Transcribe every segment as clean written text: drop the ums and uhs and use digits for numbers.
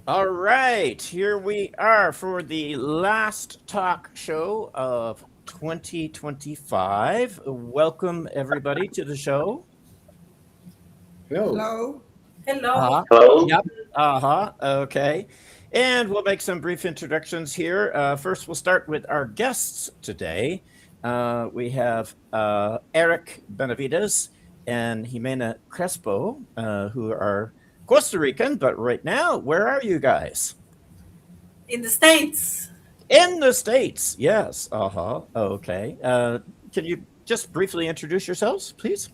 All right, here we are for the last talk show of 2025. Welcome, everybody, to the show. Hello. Hello. Uh-huh. Hello. Hello. Yep. Uh-huh. Okay. And we'll make some brief introductions here. First, we'll start with our guests today. We have Erick Benavides and Jimena Crespo, who are Costa Rican, but right now, where are you guys? In the States. In the States, yes. Uh-huh. Okay. Can you just briefly introduce yourselves, please?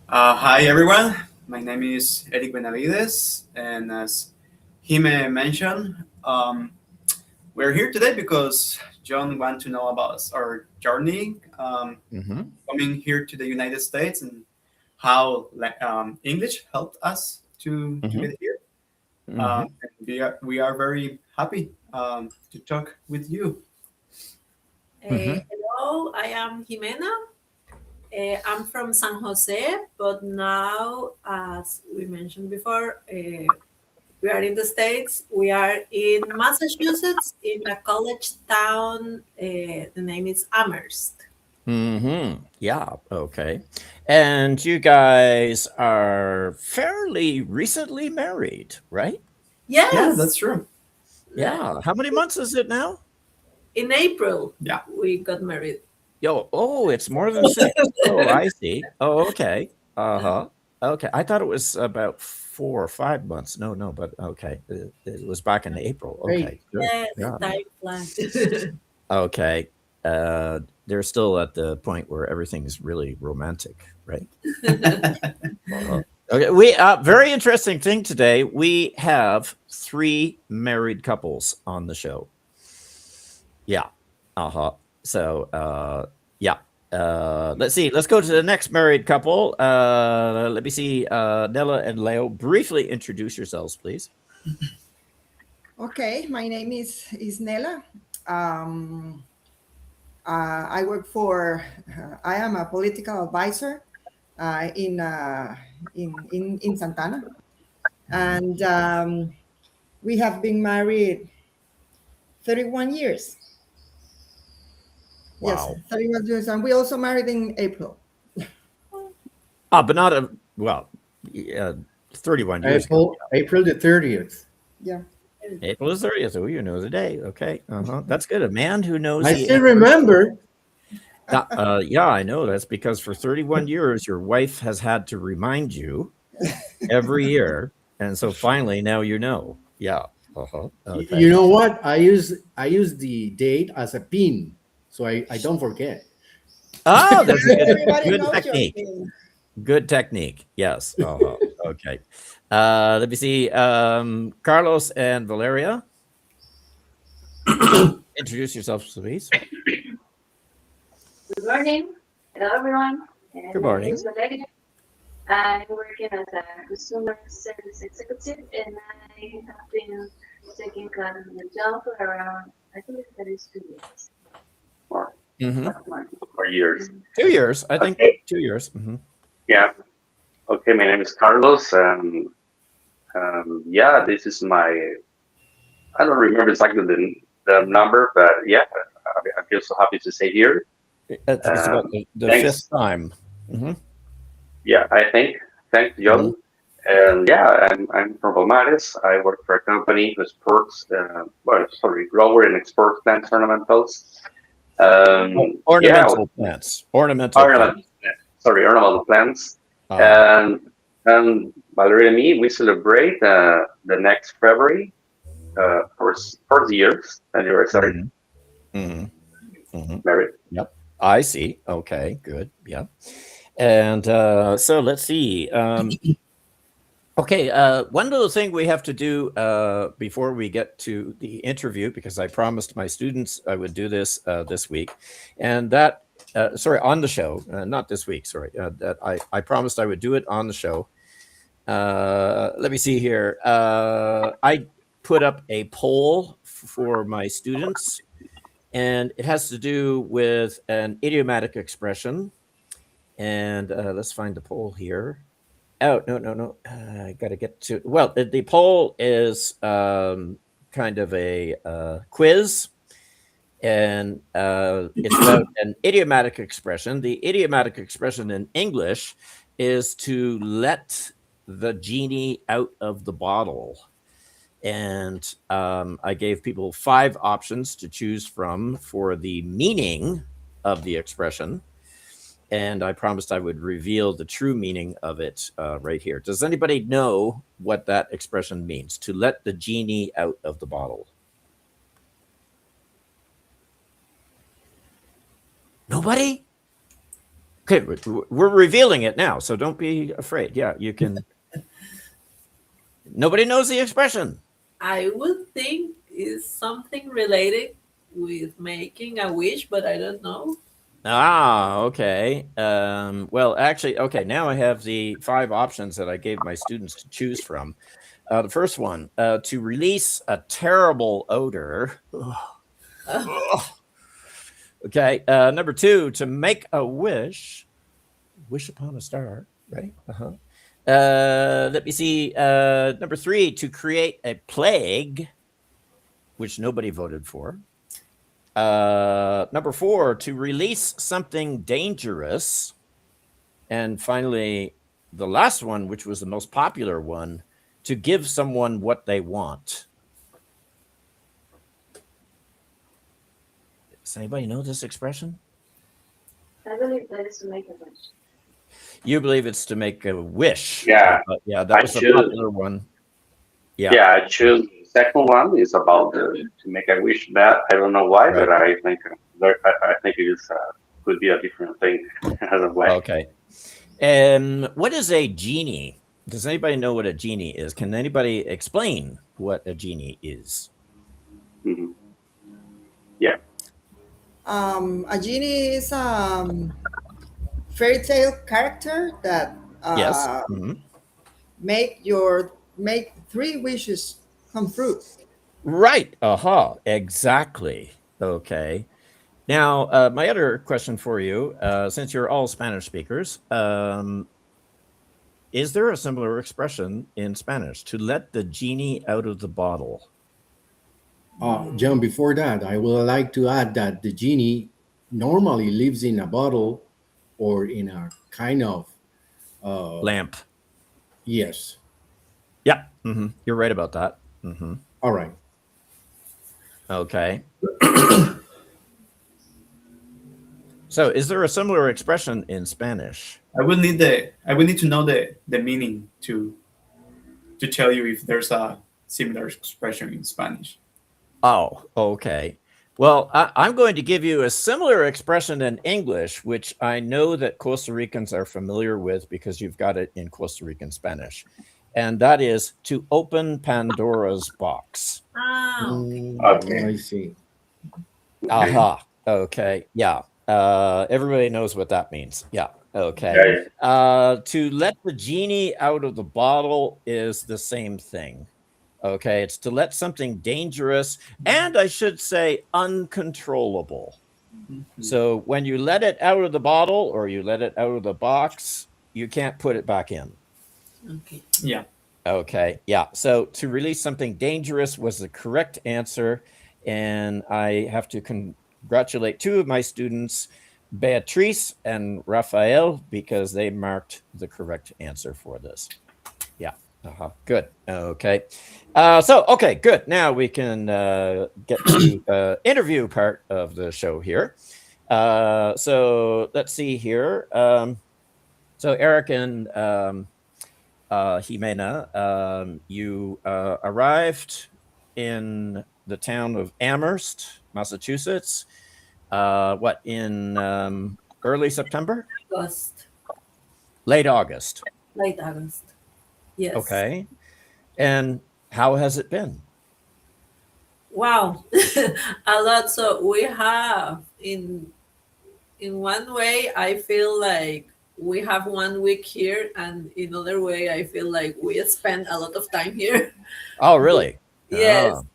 Hi, everyone. My name is Erick Benavides, and as Jime mentioned, we're here today because John wants to know about our journey Mm-hmm. coming here to the United States and how English helped us to Mm-hmm. get here. Mm-hmm. And we are very happy to talk with you. Mm-hmm. Hello, I am Jimena. I'm from San Jose, but now, as we mentioned before, we are in the States. We are in Massachusetts, in a college town. The name is Amherst. Mm-hmm. Yeah. Okay. And you guys are fairly recently married, right? Yeah, that's Yes, true. Yeah. How many months is it now? in April Yeah. we got married. Yo, oh, it's more than six. Oh, I see. Oh, okay. Uh-huh. Okay. I thought it was about 4 or 5 months. No, no, but okay. It was back in April. Okay, Great. good. Yes, Yeah. time flies. Okay. They're still at the point where everything's really romantic, right? Uh-huh. Okay. We very interesting thing today. We have three married couples on the show. Yeah. Uh-huh. So yeah. Let's see. Let's go to the next married couple. Let me see. Nella and Leo, briefly introduce yourselves, please. Okay, my name is Nela. Um, I work for. I am a political advisor in Santana, and we have been married 31 years. Yes, Wow. 31 years, and we also married in April. But not a well, uh, 31 years ago. April the 30th. Yeah. April is 30th. Oh, you know the day. Okay. Uh-huh. That's good. A man who knows I the still anniversary. remember. Yeah, I know. That's because for 31 years, your wife has had to remind you every year. And so finally, now you know. Yeah. Uh-huh. Okay. You know what? I use the date as a pin, so I don't forget. Oh, that's a Everybody good knows your technique. thing. Good technique. Yes. Uh-huh. Okay. Let me see. Carlos and Valeria, introduce yourselves, please. Good morning. Hello, everyone. And Good my name is morning. Benavides. I'm working as a customer service executive, and I have been taking care of the job for around, I think that is 2 years. Or Mm-hmm. for years. 2 years. I think Okay. 2 years. Mm-hmm. Yeah. Okay. My name is Carlos. Yeah, this is my. I don't remember exactly the number, but yeah, I feel so happy to stay here. It's about the fifth Thanks. time. Mm-hmm. Yeah, I think. Thanks, Mm-hmm. John. And yeah, I'm from Benavides. I work for a company who exports, grower and exports plant ornamentals. Yeah, Ornamental plants. Ornamental plants. ornament, ornamental plants. Uh-huh. And Valerie and me, we celebrate the next February for the years anniversary. Mm-hmm. Mm-hmm. Mm-hmm. Married. Yep. I see. Okay. Good. Yeah. And so let's see. Okay. One little thing we have to do before we get to the interview, because I promised my students I would do this this week, and that, sorry, on the show, not this week, sorry, that I promised I would do it on the show. Let me see here. I put up a poll for my students, and it has to do with an idiomatic expression. And let's find the poll here. Oh, no. I got to get to. Well, the poll is kind of a quiz, and it's about an idiomatic expression. The idiomatic expression in English is to let the genie out of the bottle. And I gave people 5 options to choose from for the meaning of the expression. And I promised I would reveal the true meaning of it right here. Does anybody know what that expression means? To let the genie out of the bottle. Nobody? Okay, we're revealing it now, so don't be afraid. Yeah, you can. Nobody knows the expression. I would think it's something related with making a wish, but I don't know. Ah, okay. Well, actually, okay, now I have the 5 options that I gave my students to choose from. The first one, to release a terrible odor. Ugh. Okay, number 2, to make a wish. Wish upon a star, right? Uh-huh. Let me see. Number 3, to create a plague, which nobody voted for. Number 4, to release something dangerous. And finally, the last one, which was the most popular one, to give someone what they want. Does anybody know this expression? I believe that is to make a wish. You believe it's to make a wish. Yeah. Yeah, that I was the choose- popular one. Yeah. Yeah, I choose the second one. Is about to make a wish. That I don't know why, but I think it is could be a different thing. I don't know why. Okay. What is a genie? Does anybody know what a genie is? Can anybody explain what a genie is? Mhm. A genie is fairy tale character that Yes. Mhm. make 3 wishes come true. Right. Aha. Exactly. Okay. Now, my other question for you, since you're all Spanish speakers, is there a similar expression in Spanish to let the genie out of the bottle? John, before that, I would like to add that the genie normally lives in a bottle or in a kind of Lamp. yes. Yeah. You're right about that. All right. Okay. So, is there a similar expression in Spanish? I would need to know the meaning to tell you if there's a similar expression in Spanish. Oh, okay. Well, I'm going to give you a similar expression in English, which I know that Costa Ricans are familiar with because you've got it in Costa Rican Spanish. And that is to open Pandora's box. Okay. I see. Aha. Okay. Yeah. Everybody knows what that means. Yeah. Okay. To let the genie out of the bottle is the same thing. Okay. It's to let something dangerous and I should say uncontrollable. So when you let it out of the bottle or you let it out of the box, you can't put it back in. Okay. Yeah. Okay. Yeah. So to release something dangerous was the correct answer. And I have to congratulate 2 of my students, Beatrice and Raphael, because they marked the correct answer for this. Yeah. Good. Okay. Okay, good. Now we can get to the interview part of the show here. So let's see here. So Erick and Jimena, you arrived in the town of Amherst, Massachusetts. In early September? August. Late August. Late August. Yes. Okay. And how has it been? Wow. A lot. So we have in one way I feel like we have 1 week here, and in other way I feel like we spend a lot of time here. Oh, really? Yes. Oh.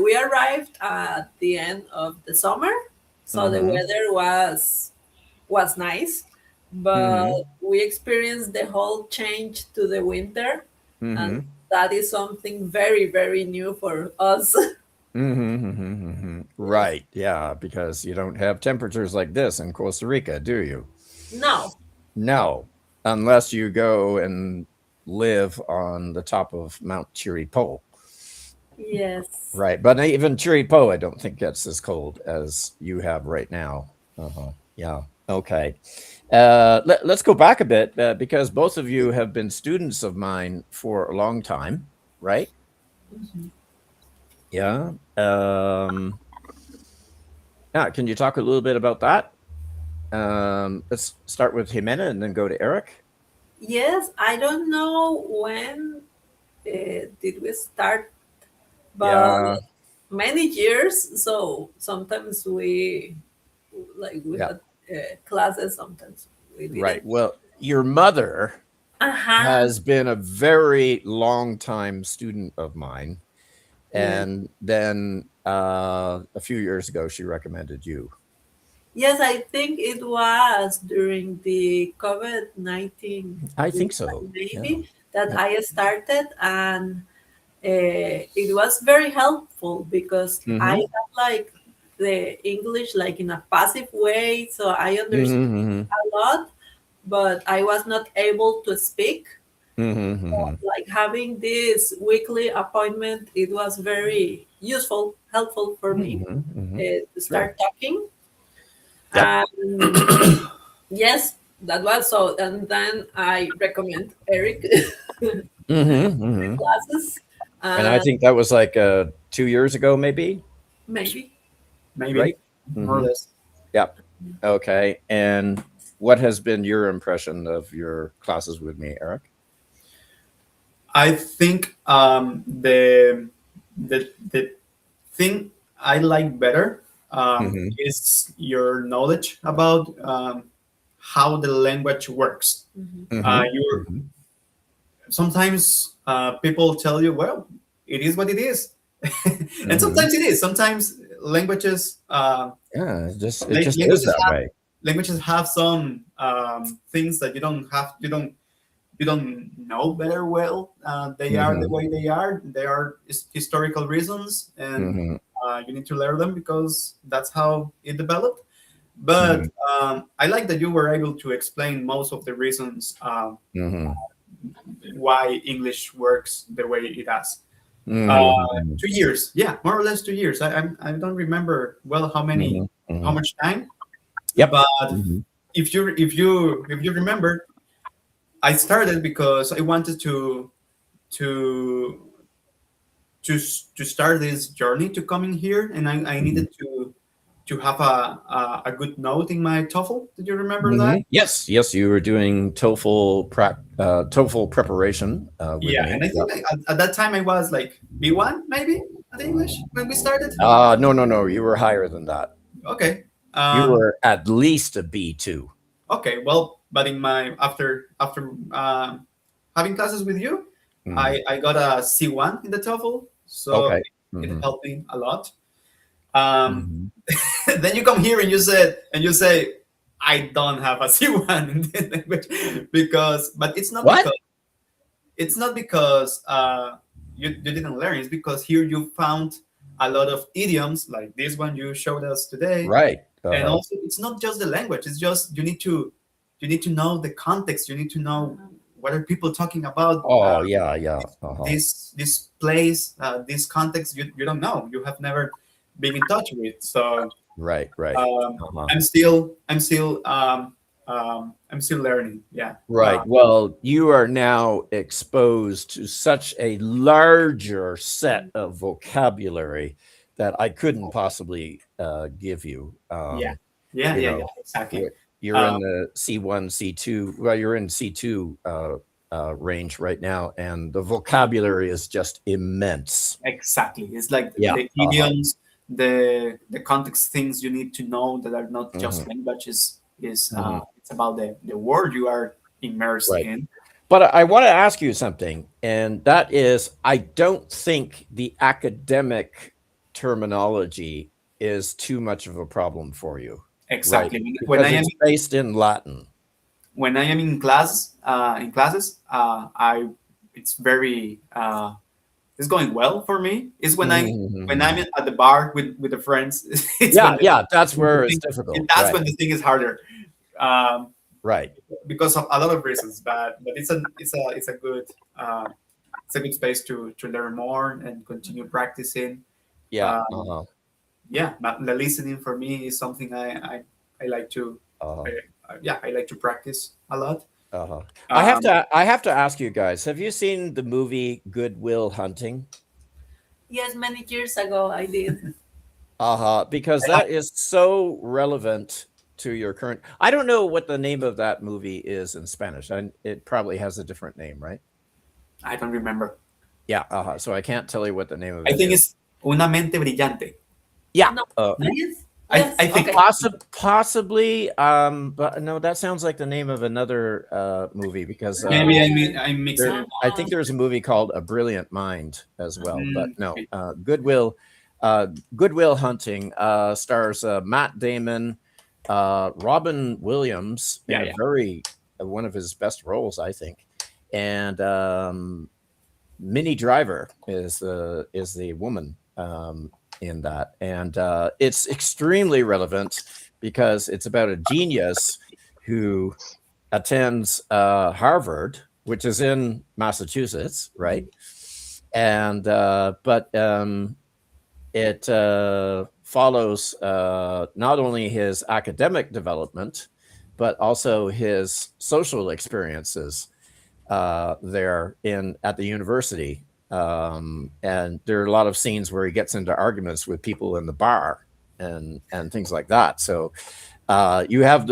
We arrived at the end of the summer, so the weather was nice, but we experienced the whole change to the winter, and that is something very, very new for us. Yes. Right. Yeah, because you don't have temperatures like this in Costa Rica, do you? No. No, unless you go and live on the top of Mount Chiripo. Yes. Right. But even Chiripo, I don't think gets as cold as you have right now. Yeah. Okay. Let's go back a bit because both of you have been students of mine for a long time, right? Yeah. Yeah. Can you talk a little bit about that? Let's start with Jimena and then go to Erick. Yes, I don't know when did we start, but Yeah. many years. So sometimes we Yeah. had classes, sometimes we Right. didn't. Well, your mother Uh-huh. has been a very long time student of mine. Yes. And then a few years ago, she recommended you. Yes, I think it was during the COVID-19, I think so. Yeah. maybe, that Yeah. I started, and it was very helpful because I Mm-hmm. have like the English like in a passive way, so I understood Mm-hmm. a lot, but I was not able to speak. Mm-hmm. Like having this weekly appointment, it was very useful, helpful for me Mm-hmm. to Sure. start talking. Yep. And yes, that was so. And then I recommend Eric Mm-hmm. classes. And I think that was like 2 years ago, maybe, Maybe. Maybe right? more or Mm-hmm. less. Yep. Okay. And what has been your impression of your classes with me, Eric? I think the thing I like better Mm-hmm. is your knowledge about how the language works. Mm-hmm. You sometimes people tell you, well, it is what it is, and Mm-hmm. sometimes it is. Sometimes languages Yeah, it just is languages that have way. some things that you don't know better well. They are the Mm-hmm. way they are. They are historical reasons, and Mm-hmm. you need to learn them because that's how it developed. But Mm-hmm. I like that you were able to explain most of the reasons Mm-hmm. why English works the way it does. Uh, Mm-hmm. 2 years, yeah, more or less 2 years. I don't remember well Mm-hmm. how Mm-hmm. much time, Yep. but Mm-hmm. if you remember, I started because I wanted to to start this journey to coming here, and I Mm-hmm. needed to have a good note in my TOEFL. Did you remember that? Mm-hmm. Yes, yes, you were doing TOEFL preparation with Yeah, me. and I think Yep. at that time I was like B1 maybe at English when we started. No, no, no. You were higher than that. Okay. You were at least a B2. Okay. Well, but in my after having classes with you, Mm-hmm. I got a C1 in the TOEFL, so Okay. it Mm-hmm. helped me a lot. Um, Mm-hmm. then you come here and you say I don't have a C1 in this language because, but What? it's not because you didn't learn. It's because here you found a lot of idioms like this one you showed us today, Right. and Uh-huh. also it's not just the language. It's just you need to know the context. You need to know what are people talking about. Oh, yeah, yeah. Uh-huh. This place, this context. You don't know. You have never been in touch with. So Right, right. um, Uh-huh. I'm still learning. Yeah. Right. Well, you are now exposed to such a larger set of vocabulary that I couldn't possibly give you. Yeah. You know, Exactly. you're in the C1, C2. Well, you're in C2 range right now, and the vocabulary is just immense. Exactly. It's like Yeah. the idioms, the context things you need to know that are not just Mhm. languages. Mhm. It's about the world you are immersed Right. in. But I want to ask you something, and that is, I don't think the academic terminology is too much of a problem for you, right? Exactly. When Because I am it's based in Latin. when I am in classes, I it's very it's going well for me. It's when I'm at the bar with the friends. It's Yeah, when yeah, that's where it's thing, difficult. that's Right, when the thing is harder. Um, right. because of a lot of reasons, but it's a good space to learn more and continue practicing. Yeah. Um, yeah, but the listening for me is something I like to Uh-huh. I like to practice a lot. Uh-huh. Um, I have to ask you guys, have you seen the movie Good Will Hunting? Yes, many years ago I did. Uh-huh. Because that is so relevant to your current. I don't know what the name of that movie is in Spanish. And it probably has a different name, right? I don't remember. Yeah, uh-huh. So I can't tell you what the name of I it think is. it's Una mente brillante. Yeah. No, No? yes, I, yes, I think okay. Possibly, but no, that sounds like the name of another movie because maybe I'm mixing there, it. I think there's a movie called A Brilliant Mind as well, but no, Okay. Goodwill Hunting stars Matt Damon, Robin Williams in Yeah, a yeah. very one of his best roles, I think, and Minnie Driver is the woman in that, and it's extremely relevant because it's about a genius who attends Harvard, which is in Massachusetts, right? And but it follows not only his academic development, but also his social experiences there at the university. And there are a lot of scenes where he gets into arguments with people in the bar and things like that. So you have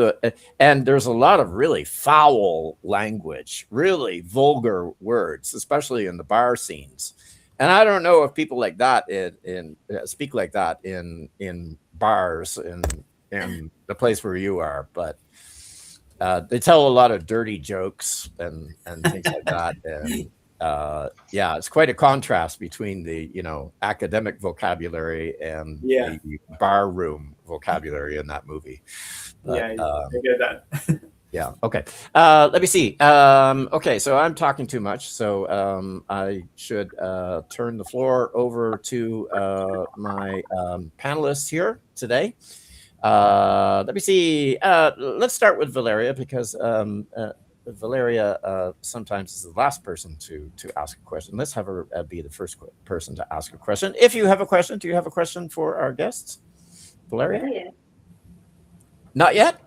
and there's a lot of really foul language, really vulgar words, especially in the bar scenes. And I don't know if people like that speak like that in bars in the place where you are, but they tell a lot of dirty jokes and things like that. And yeah, it's quite a contrast between the academic vocabulary and Yeah, the bar room vocabulary in that movie. yeah, But I get that. yeah, okay. Let me see. Okay, so I'm talking too much, so I should turn the floor over to my panelists here today. Let me see. Let's start with Valeria because Valeria sometimes is the last person to ask a question. Let's have her be the first person to ask a question. If you have a question, do you have a question for our guests, Valeria? Yeah. Not yet.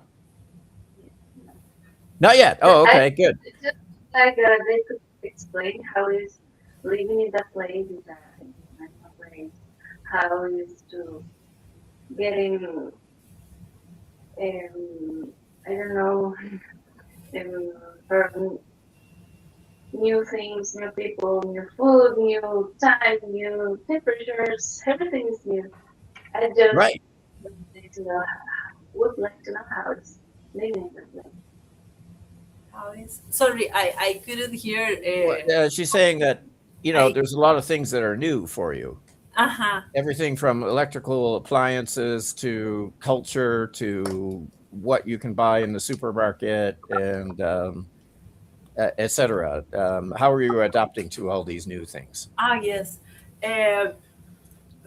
Not yet. Oh, okay, good. Just like they could explain how is living in that place in that place, how is to getting I don't know from new things, new people, new food, new time, new temperatures, everything is new. I just Right. would like to know how it's living in that place. How is? Sorry, I couldn't hear. She's saying that there's a lot of things that are new for you. Uh-huh. Everything from electrical appliances to culture to what you can buy in the supermarket and etc. How are you adapting to all these new things? Yes. Uh,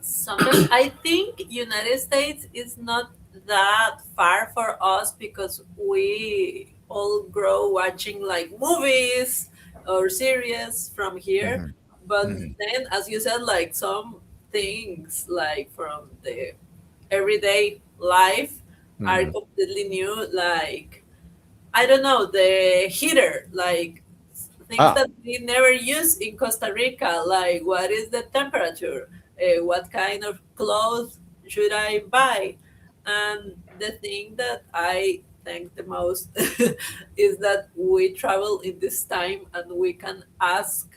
Sometimes I think United States is not that far for us because we all grow watching like movies or series from here. Mhm, But mhm, then, as you said, like some things like from the everyday life are mhm. completely new. Like I don't know, the heater, like things Ah, that we never use in Costa Rica, like what is the temperature, what kind of clothes should I buy, and the thing that I think the most is that we travel in this time and we can ask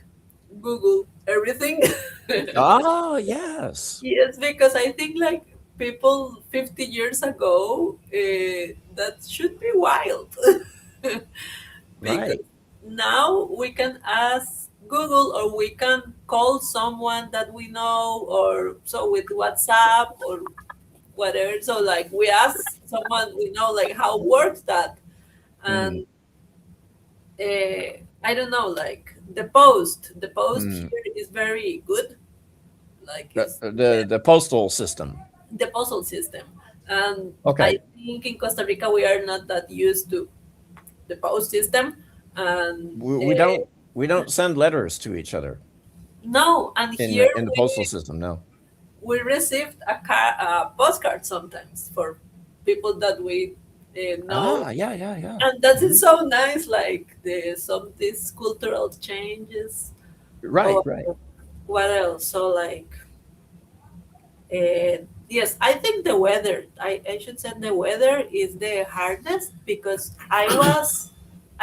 Google everything. oh, yes. Yes, because I think like people 50 years ago, that should be wild. Right. Because now we can ask Google or we can call someone that we know or so with WhatsApp or whatever. So like we ask someone we know like how works that, Mhm, and I don't know, like the post Mm. here is very good, like The, it's the postal system. the postal system. And I Okay. think in Costa Rica we are not that used to the post system. And We don't send letters to each other no, and in here the postal system. No. we received a postcard sometimes for people that we know, Ah, yeah, yeah, yeah. and that Mhm. is so nice. Like some these cultural changes, Right, or right. what else? So like, yes, I think the weather. I should say the weather is the hardest because I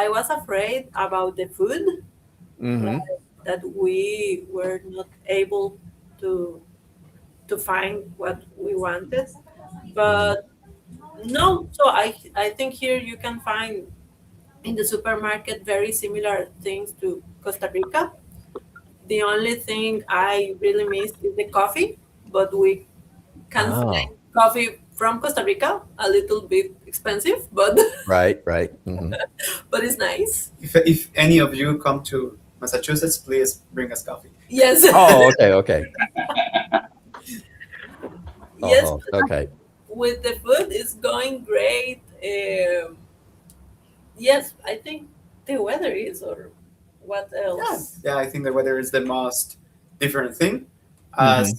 was afraid about the food, Mm-hmm. like that we were not able to find what we wanted. Mm-hmm. But no, so I think here you can find in the supermarket very similar things to Costa Rica. The only thing I really miss is the coffee, but we can Oh, find coffee from Costa Rica a little bit expensive, but right, right. Mm-hmm. but it's nice. If any of you come to Massachusetts, please bring us coffee. Yes, Oh, okay, okay. yes. Oh, okay. With the food, it's going great. Yes, I think the weather is, or what Yeah, else? yeah. I think the weather is the most different thing. Mm-hmm.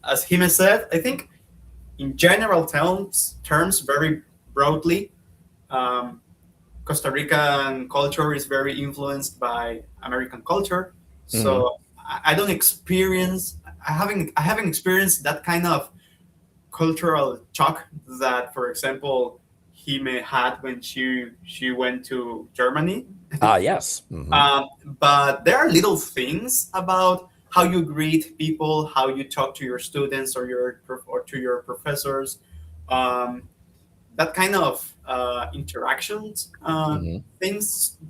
As Jimena said, I think in general terms, very broadly, um, Costa Rican culture is very influenced by American culture. Mm-hmm. So I don't experience. I haven't experienced that kind of cultural shock that, for example, Hime had when she went to Germany. Ah, yes. Mm-hmm. But there are little things about how you greet people, how you talk to your students or to your professors. Um, that kind of interactions, Mm-hmm.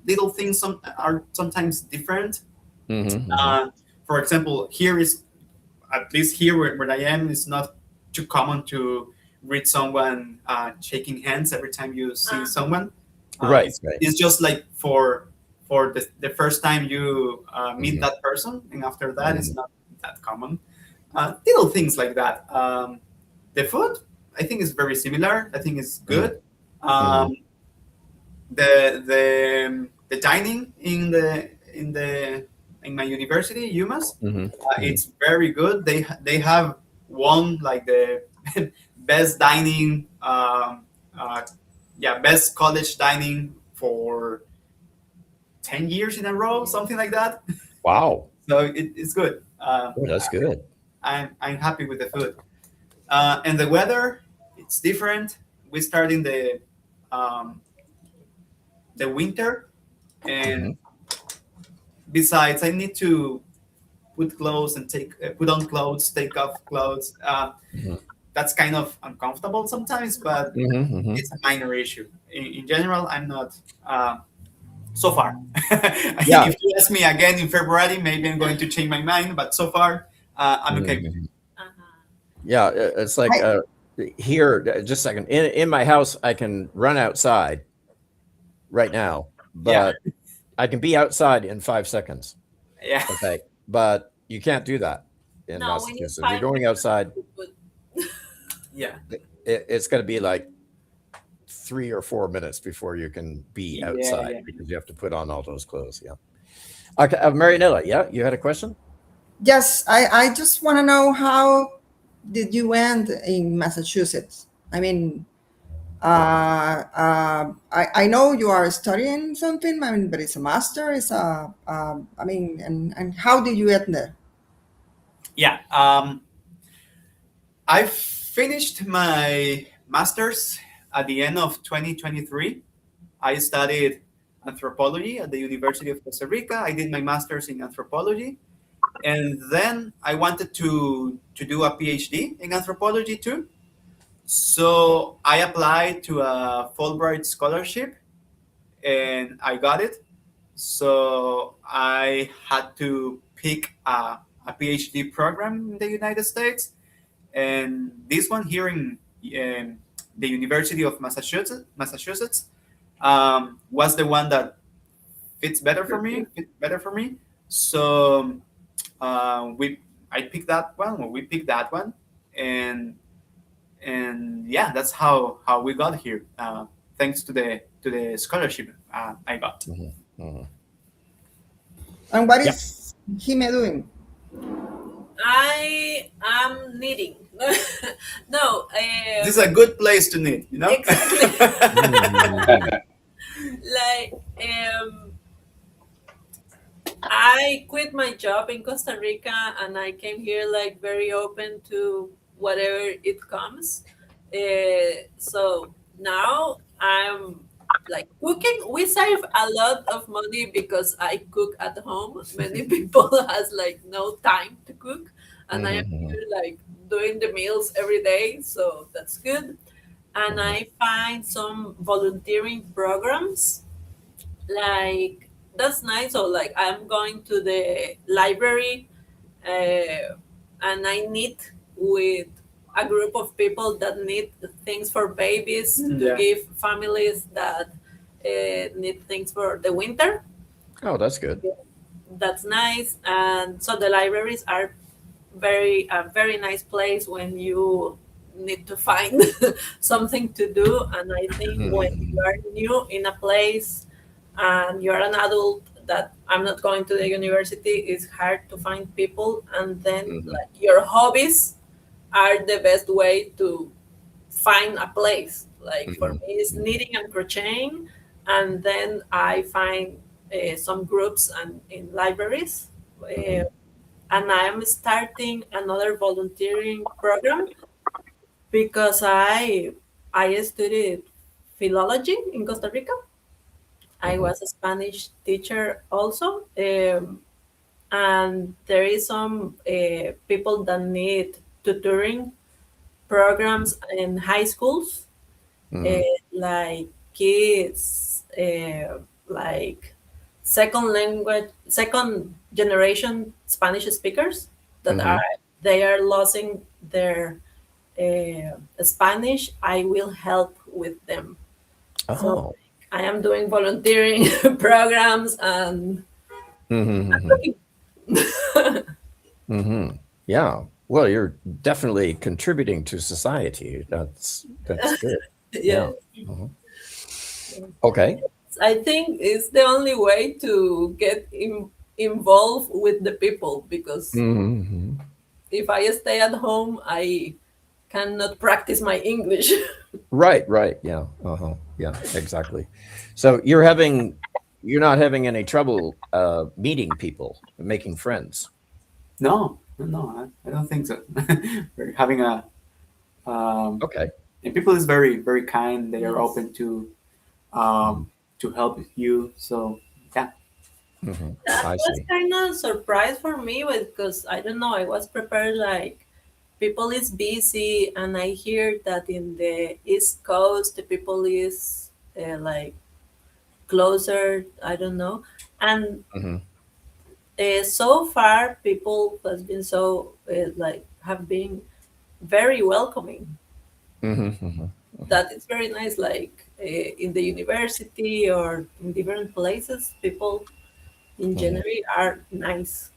little things, are sometimes different. Mm-hmm. Mm-hmm. Uh, for example, here is at least here where I am, it's not too common to greet someone shaking hands every time you see Uh, someone. Right, It's, right. it's just like for the first time you meet Mm-hmm. that person, and after that, Mm-hmm. it's not that common. Little things like that. The food, I think, is very similar. I think it's good. Mm-hmm. Um, the dining in my university, UMass, Mm-hmm. Mm-hmm. it's very good. They have won like the best dining, uh, yeah, best college dining for 10 years in a row, something like that. Wow. So it's good. Oh, that's good. I'm happy with the food, and the weather. It's different. We start in um, the winter, Mm-hmm. and besides, I need to put clothes and put on clothes, take off clothes. Mm-hmm. That's kind of uncomfortable sometimes, but Mm-hmm. Mm-hmm. it's a minor issue. In general, I'm not so far. I think Yeah. if you ask me again in February, maybe I'm going to change my mind. But so far, I'm okay with it. Mm-hmm. uh-huh. Yeah. It's like I, here. Just a second. In my house, I can run outside right now, Yeah, but I can be outside in 5 seconds. yeah, Okay, but you can't do that in No, we need Massachusetts. If you're 5 going minutes outside, to put. yeah, it's going to be like 3 or 4 minutes before you can be yeah, outside yeah. because you have to put on all those clothes. Yeah. Okay, Marinella, yeah, you had a question? yes, I just want to know, how did you end in Massachusetts? I mean, I know you are studying something. I mean, but it's a master. It's a I mean, and how did you end there? Yeah. I finished my master's at the end of 2023. I studied anthropology at the University of Costa Rica. I did my master's in anthropology, and then I wanted to do a PhD in anthropology too. So I applied to a Fulbright scholarship, and I got it. So I had to pick a PhD program in the United States, and this one here in the University of Massachusetts was the one that fits better for me. So I picked that one. Well, we picked that one, and yeah, that's how we got here. Thanks to the scholarship I got. And what is Jime doing? I am knitting. No, This is a good place to knit, you know. exactly. Mhm. Like, I quit my job in Costa Rica and I came here like very open to whatever it comes. So now I'm like cooking. We save a lot of money because I cook at home. Many people has like no time to cook, and I am Mhm. here like doing the meals every day. So that's good. And I find some volunteering programs like that's nice. So like I'm going to the library, and I meet with a group of people that need things for babies to Yeah. give families that need things for the winter. Oh, that's good. That's nice. And so the libraries are very nice place when you need to find something to do. And I think when you Mhm. are new in a place and you're an adult that I'm not going to the university, it's hard to find people. And then Mhm. like your hobbies are the best way to find a place. Like for Mhm. me, it's knitting and crocheting, and then I find some groups and in libraries. Uh, Mhm. and I am starting another volunteering program because I studied philology in Costa Rica. I Mhm. was a Spanish teacher also, and there is some people that need tutoring programs in high schools, Mhm. like kids, like second generation Spanish speakers that are Mhm. they are losing their Spanish. I will help with them. So Oh. I am doing volunteering programs and Mhm. cooking. Mhm. Yeah. Well, you're definitely contributing to society. That's good. Yeah. Yes, Mhm. Okay. I think it's the only way to get involved with the people because Mhm. if I stay at home, I cannot practice my English. Right, right. Yeah. Uh-huh. Yeah, exactly. So you're not having any trouble meeting people, making friends. No, I don't think so. We're having a Okay. and people is very kind. They are Yes. open Mhm. to help you. So yeah. Mhm. That I was see. kind of surprise for me because I don't know, I was prepared like people is busy and I hear that in the East Coast the people is like closer, I don't know. And Mhm. so far people has been so like have been very welcoming. Mhm. Mhm. That is very nice. Like in the university or in different places, people in Mhm. general are nice.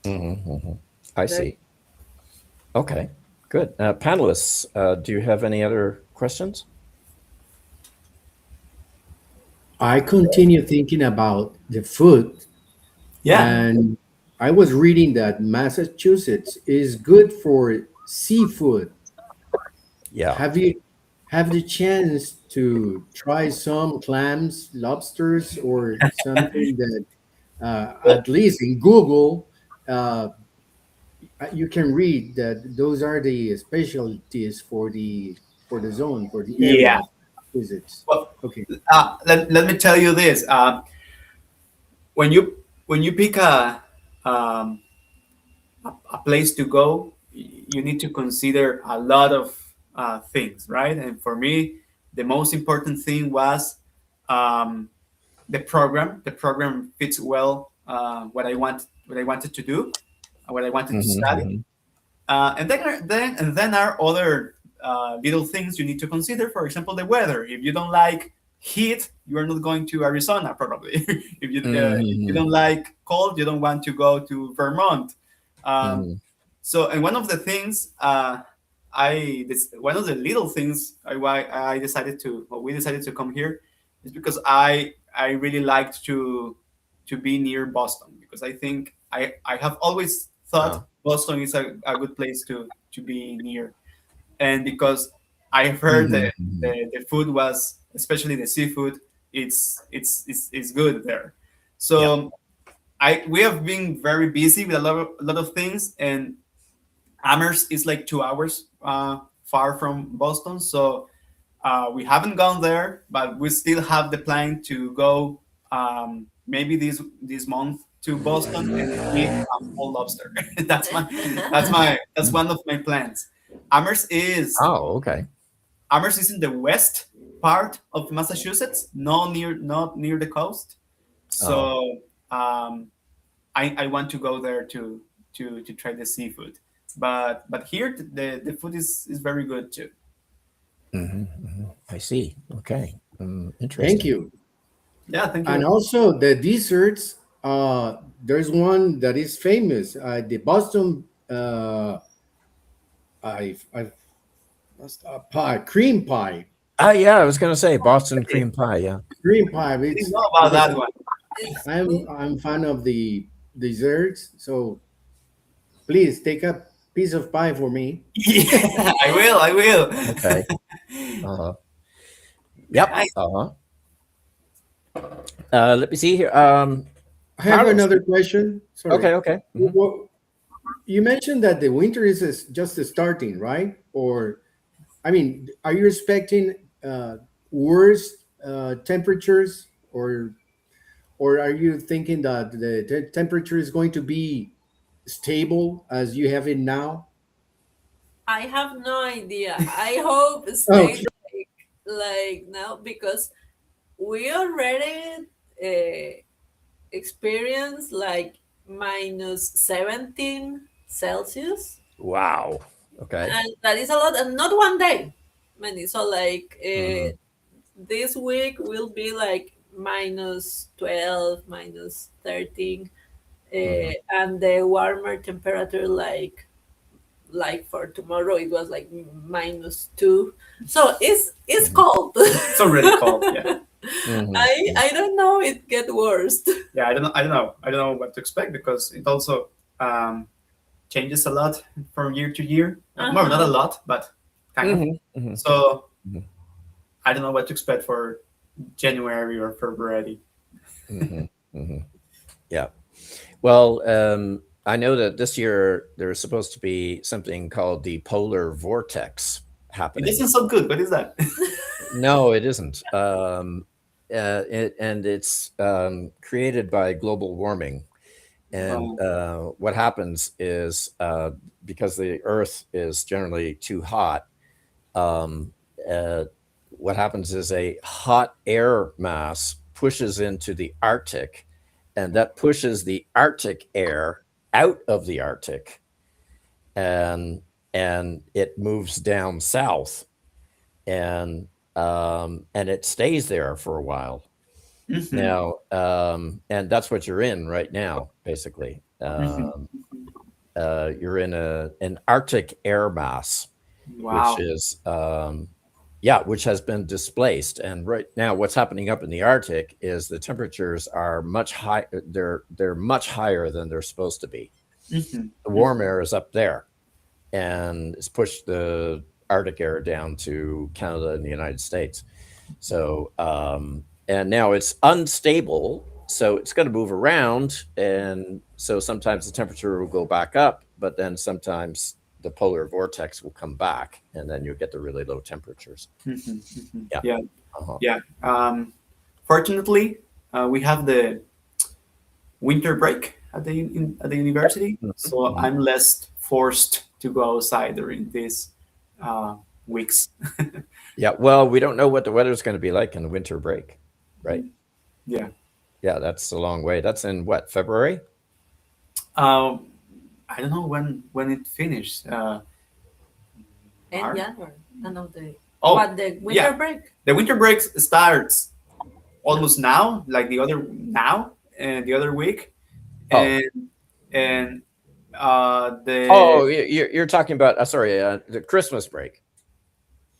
Mhm. Mhm. I Very. see. Okay. Good. Panelists, do you have any other questions? I continue thinking about the food, Yeah. and I was reading that Massachusetts is good for seafood. Yeah. Have you have the chance to try some clams, lobsters, or something that at least in Google you can read that those are the specialties for the zone for the area Yeah. of visits. Well, Okay. let me tell you this. When you pick um, a place to go, you need to consider a lot of things, right? And for me, the most important thing was um, the program. The program fits well what I wanted to do, what I wanted to Mhm. study. Mhm. And then are other little things you need to consider. For example, the weather. If you don't like heat, you are not going to Arizona probably. If you Mhm. don't like cold, you don't want to go to Vermont. Um, Mhm. so, and one of the things, one of the little things why I decided to, or we decided to come here, is because I really liked to be near Boston, because I think I have always thought Oh. Boston is a good place to be near, and because I have heard Mhm. that the food was, especially the seafood, it's good there. Yeah. So we have been very busy with a lot of things, and Amherst is like 2 hours far from Boston, so we haven't gone there, but we still have the plan to go, maybe this month, to Boston and eat a whole lobster. That's one of my plans. Amherst is Oh, okay. Amherst is in the west part of Massachusetts, not near the coast. Oh. So I want to go there to try the seafood. But here the food is very good too. I see. Okay. Thank Interesting. you. Yeah, thank And you. also the desserts. There's one that is famous. The Boston I pie, cream pie, Yeah, I was going to say Boston cream pie. Yeah. cream pie. I didn't know about that one. It's I'm fan of the desserts, so please take a piece of pie for me. Yeah, I will. I will. Okay. Uh-huh. Yep. Nice. Uh-huh. Let me see here. I have Carlos. another question. Sorry. Okay. Okay. Mhm. Well, you mentioned that the winter is just starting, right? Or, I mean, are you expecting worse temperatures, or are you thinking that the temperature is going to be stable as you have it now? I have no idea. I hope it stays Okay. like now, because we already experienced like minus 17 Celsius, Wow. Okay. and that is a lot, and not one day. Many. So like Mhm. this week will be like minus 12, minus 13, Mhm. and the warmer temperature like for tomorrow it was like minus 2, so it's Mhm. cold. It's already cold. Yeah. Mhm. I don't know, it get worse. Yeah. I don't know what to expect, because it also changes a lot from year to year. Well, not a Uh-huh. lot, but kind of. Mhm. Mhm. So Mhm. I don't know what to expect for January or February. Mhm. Mhm. Yeah. Well, I know that this year there's supposed to be something called the polar vortex It happening. doesn't sound good. What is that? No, it isn't. And it's created by global warming. And Um, what happens is because the Earth is generally too hot, um, uh, what happens is a hot air mass pushes into the Arctic, and that pushes the Arctic air out of the Arctic, and and it moves down south, and it stays there for a while. mhm, Now, and that's what you're in right now, basically. mhm. You're in an Arctic air mass, which Wow. is yeah, which has been displaced. And right now, what's happening up in the Arctic is the temperatures are much high. They're much higher than they're supposed to be. Mhm, The warm mhm. air is up there, and it's pushed the Arctic air down to Canada and the United States. So, and now it's unstable. So it's going to move around. And so sometimes the temperature will go back up, but then sometimes the polar vortex will come back, and then you'll get the really low temperatures. Mhm, mhm. Yeah. Yeah, Uh-huh. yeah. Fortunately, we have the winter break at the university, so Mhm. I'm less forced to go outside during these uh, weeks. Yeah. Well, we don't know what the weather's going to be like in the winter break, right? Yeah. Yeah. That's a long way. That's in what, February? Um, I don't know when it finished. And March? January, another Oh, what, the winter yeah. break? The winter break starts almost now, like the other now and the other week, Oh. and the Oh, you're talking about sorry, the Christmas break,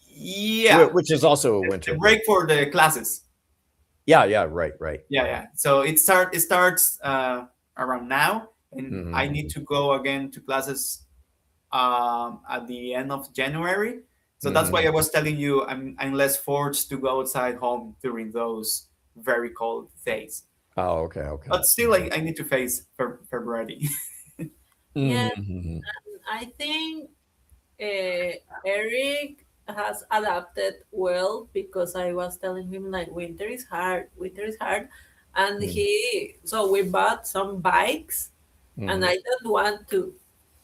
yeah, which is also a the winter break for the classes. Yeah, right. Yeah. So it starts around now, and I need to go again to classes at the end of January. So that's why I was telling you I'm less forced to go outside home during those very cold days. Oh, okay. But still, I need to face February. Yeah, Mhm. I think Eric has adapted well because I was telling him like winter is hard, and so we bought some bikes, and I don't want to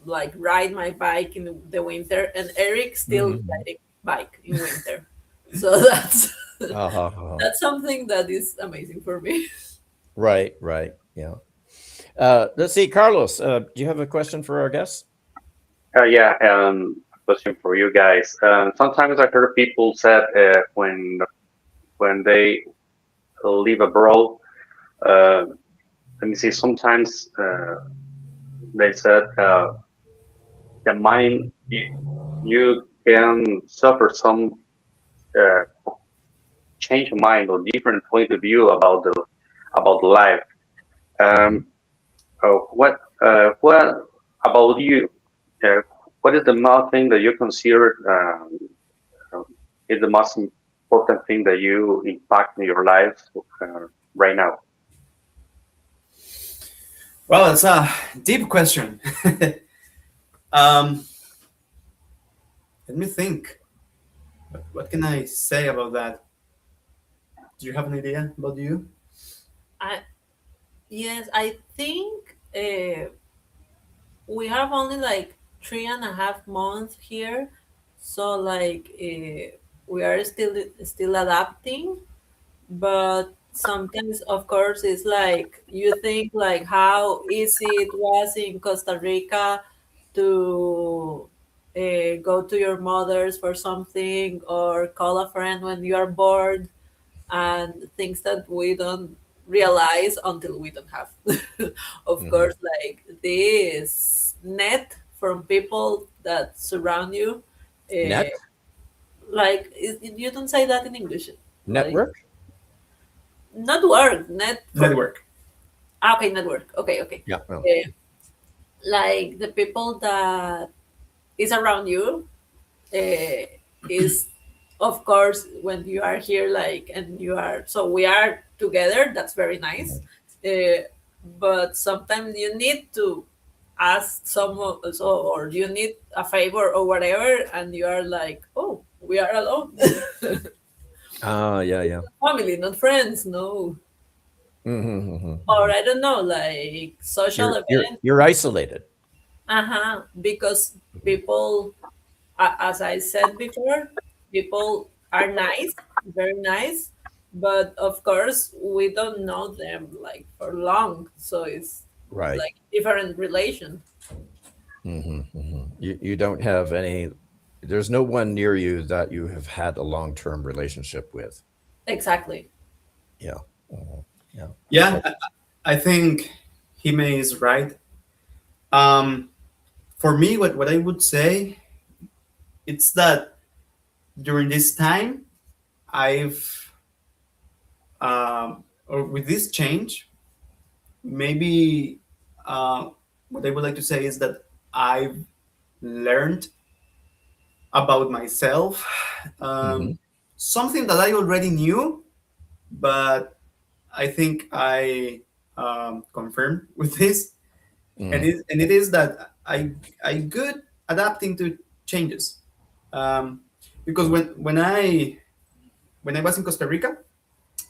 like ride my bike in the winter, and Eric still riding bike in winter, so that's something that is amazing for me. Right. Yeah. Let's see, Carlos. Do you have a question for our guests? Yeah, question for you guys. Sometimes I heard people said when they live abroad. Uh, Let me see. Sometimes they said the mind you can suffer some uh, change of mind or different point of view about life. Um, what about you? Uh, what is the most thing that you consider is the most important thing that you impact in your life right now? Well, it's a deep question. um, Let me think. What can I say about that? Do you have an idea about you? I Yes, I think we have only like 3.5 months here, so like we are still adapting. But sometimes, of course, it's like you think like how easy it was in Costa Rica to go to your mother's for something or call a friend when you are bored, and things that we don't realize until we don't have. Of course, like this net from people that surround you. Uh, Net you don't say that in English. Like network. not work, net for Network. okay, network. Okay. Yeah. Oh. Like the people that is around you uh, is of course when you are here like and you are so we are together, that's very nice, uh, but sometimes you need to ask someone or you need a favor or whatever, and you are like, oh, we are alone. Yeah. Family, not friends, no. Mm-hmm. Or I don't know, like social events. You're isolated. Because people, as I said before, people are nice, very nice, but of course we don't know them like for long, so it's Right. like different relation. You don't have any. There's no one near you that you have had a long-term relationship with. Exactly. Yeah. Yeah. Yeah, I think Hime is right. Um, for me, what I would say it's that during this time, I've or with this change, maybe what I would like to say is that I've learned about myself, something that I already knew, but I think I confirmed with this, and it is that I good adapting to changes, um, because when I was in Costa Rica,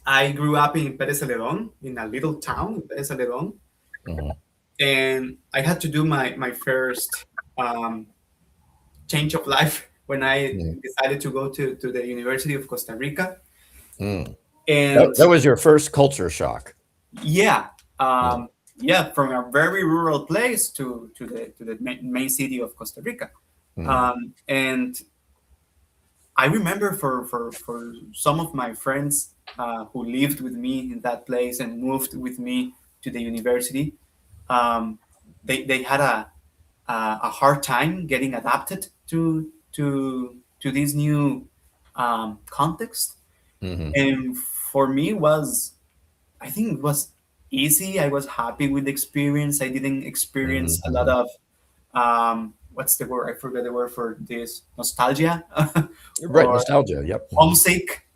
I grew up in Pérez Celedón, in a little town in Pérez Celedón, and I had to do my first change of life when I decided to go to the University of Costa Rica. And That was your first culture shock. yeah, from a very rural place to the main city of Costa Rica, and I remember for some of my friends who lived with me in that place and moved with me to the university, um, they had a hard time getting adapted to this new context. Hmm. And for me was, I think it was easy. I was happy with the experience. I didn't experience a lot Hmm. of what's the word? I forget the word for this, nostalgia Right, or nostalgia. Yep. Mhm. homesick.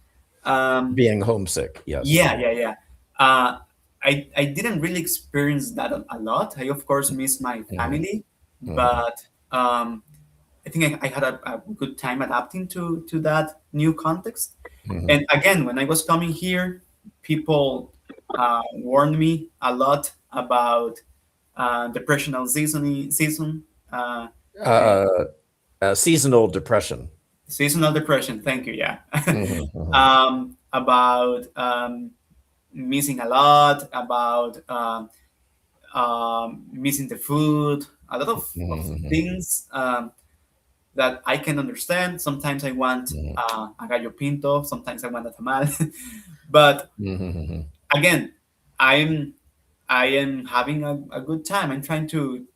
Um, Being homesick. Yes. yeah, yeah, yeah. Uh, I didn't really experience that a lot. I of course miss my Hmm. family, Hmm. but I think I had a good time adapting to that new context. Hmm. And again, when I was coming here, people warned me a lot about depressional season, and Uh, Seasonal depression. seasonal depression. Thank you. Yeah, Hmm. Hmm. about missing a lot, about missing the food, a lot of Hmm. things that I can understand. Sometimes I want a gallo pinto, sometimes I want a tamal, but Hmm. again, I'm I am having a good time. I'm trying to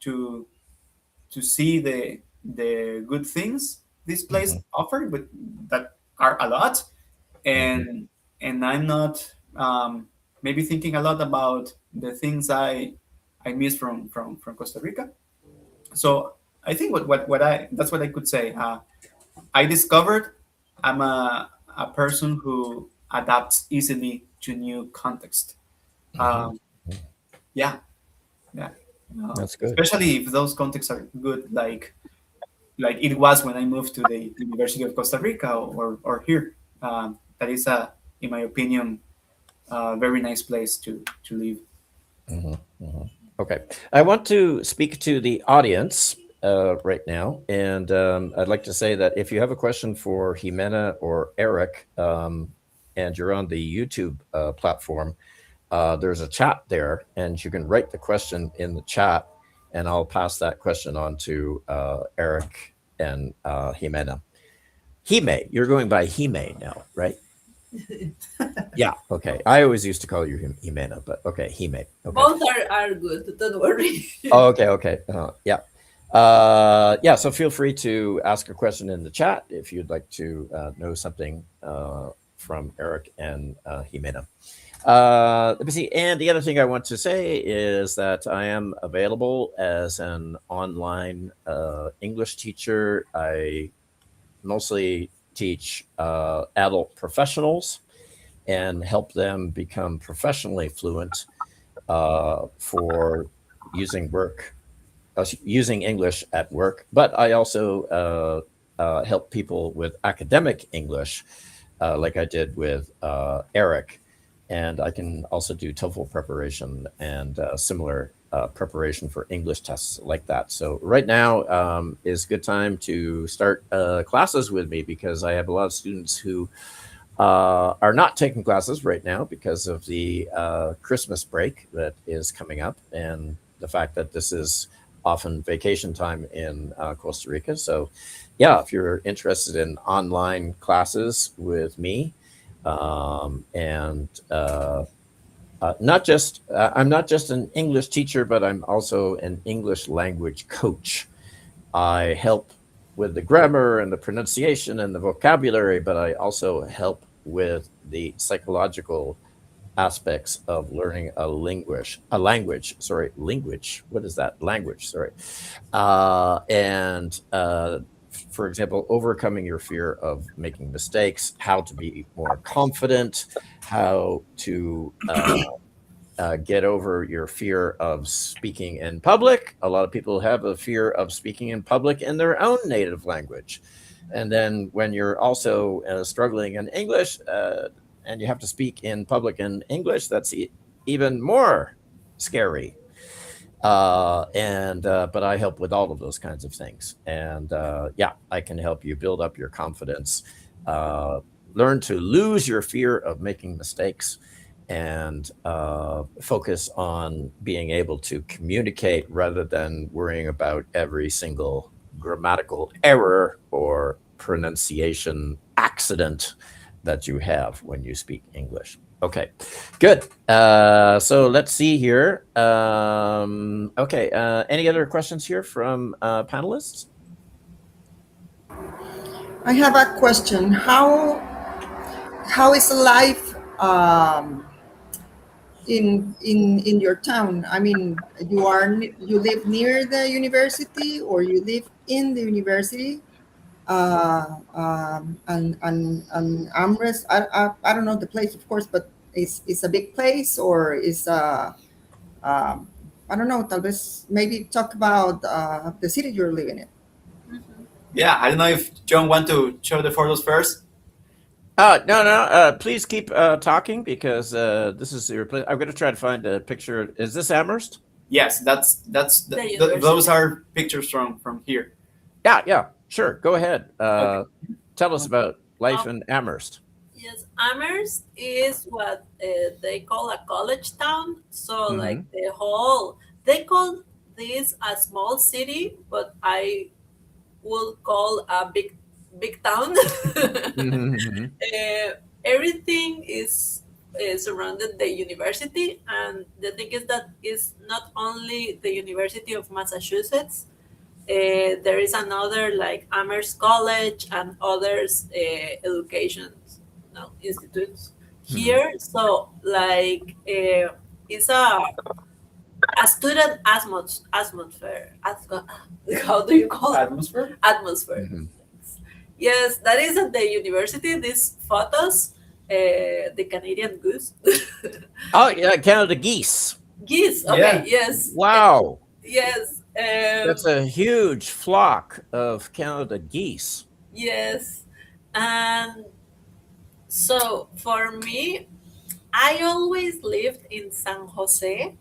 see the good things this place Hmm. offer, but that are a lot, Hmm. and I'm not maybe thinking a lot about the things I miss from Costa Rica. So I think what I that's what I could say. I discovered I'm a person who adapts easily to new context. Hmm. Um, yeah, yeah. That's good. Especially if those contexts are good, like it was when I moved to the University of Costa Rica or here. That is in my opinion, a very nice place to live. Hmm. Hmm. Okay. I want to speak to the audience right now. And I'd like to say that if you have a question for Jimena or Eric, and you're on the YouTube platform, there's a chat there, and you can write the question in the chat, and I'll pass that question on to Eric and Jimena. Hime, you're going by Hime now, right? Yeah. Okay. I always used to call you Jimena, but okay, Hime. Okay. Both are good. Don't worry. Oh, okay. Okay. Yeah. Yeah. So feel free to ask a question in the chat if you'd like to know something from Eric and Jimena. Let me see. And the other thing I want to say is that I am available as an online English teacher. I mostly teach adult professionals and help them become professionally fluent for using using English at work. But I also help people with academic English, like I did with Eric. And I can also do TOEFL preparation and similar preparation for English tests like that. So right now is a good time to start classes with me because I have a lot of students who are not taking classes right now because of the Christmas break that is coming up and the fact that this is often vacation time in Costa Rica. So, yeah, if you're interested in online classes with me, and not just I'm not just an English teacher, but I'm also an English language coach. I help with the grammar and the pronunciation and the vocabulary, but I also help with the psychological aspects of learning language. What is that? Language, sorry. And for example, overcoming your fear of making mistakes, how to be more confident, how to get over your fear of speaking in public. A lot of people have a fear of speaking in public in their own native language. And then when you're also struggling in English and you have to speak in public in English, that's even more scary. But I help with all of those kinds of things. And yeah, I can help you build up your confidence, learn to lose your fear of making mistakes, and focus on being able to communicate rather than worrying about every single grammatical error or pronunciation accident that you have when you speak English. Okay, good. So let's see here. Okay, any other questions here from panelists? I have a question. How is life in your town? I mean, you live near the university, or you live in the university? And Amherst, I don't know the place, of course, but it's a big place, or is I don't know. Tal vez maybe talk about the city you're living in. Yeah, I don't know if John want to show the photos first. No. Please keep talking, because this is your place. I'm going to try to find a picture. Is this Amherst? Yes, those are pictures from here. Yeah. Sure. Go ahead. Tell us about life in Amherst. Yes, Amherst is what they call a college town. So like they call this a small city, but I will call a big town. Everything is surrounded the university, and the thing is that it's not only the University of Massachusetts. There is another like Amherst College and others education institutes here. So like it's a student atmosphere. How do you call it? Atmosphere. Yes, that is at the university. These photos, the Canadian goose. Oh, yeah, Canada geese. Geese. Okay. Yeah. Yes. Wow. Yes. That's a huge flock of Canada geese. Yes. And so for me, I always lived in San Jose.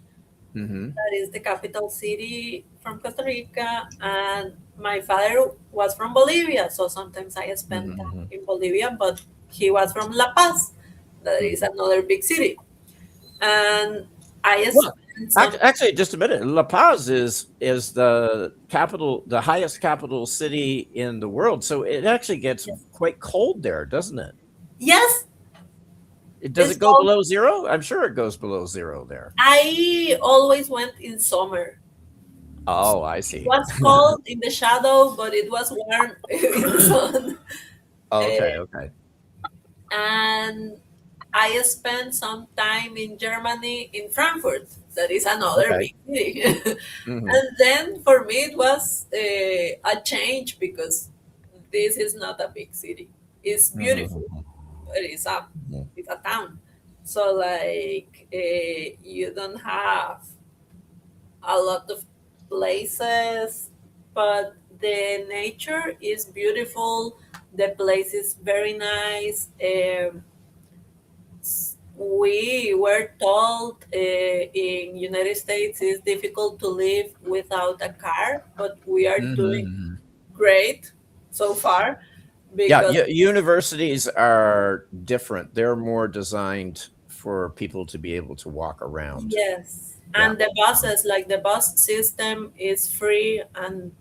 That is the capital city from Costa Rica, and my father was from Bolivia, so sometimes I spent time in Bolivia, but he was from La Paz, that is another big city. And I spent Actually, just a minute. La Paz is the capital, the highest capital city in the world. So it actually gets quite cold there, doesn't it? Yes. Does it go below zero? I'm sure it goes below zero there. I always went in summer. Oh, I see. It was cold in the shadow, but it was warm in the sun. Okay. And I spent some time in Germany, in Frankfurt. That is another big city. And then for me, it was a change, because this is not a big city. It's beautiful. It's a town. So like you don't have a lot of places, but the nature is beautiful. The place is very nice. We were told in United States it's difficult to live without a car, but we are doing great so far. Yeah, universities are different. They're more designed for people to be able to walk around. Yes. And the buses, like the bus system is free and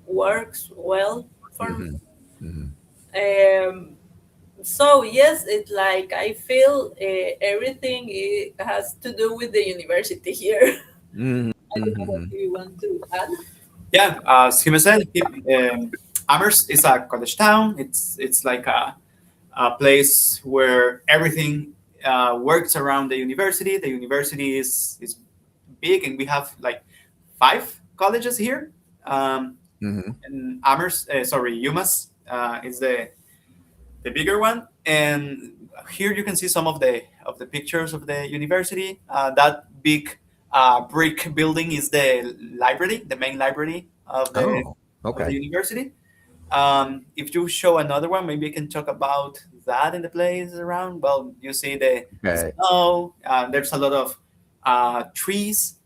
works well for me. So yes, it's like I feel everything has to do with the university here. I don't know what you want to add. Yeah, as Jimena said, Amherst is a college town. It's like a place where everything works around the university. The university is big, and we have like 5 colleges here. And Amherst, UMass is the bigger one. And here you can see some of the pictures of the university. That big brick building is the library, the main library of the university. If you show another one, maybe I can talk about that in the place around. Well, you see the snow. There's a lot of trees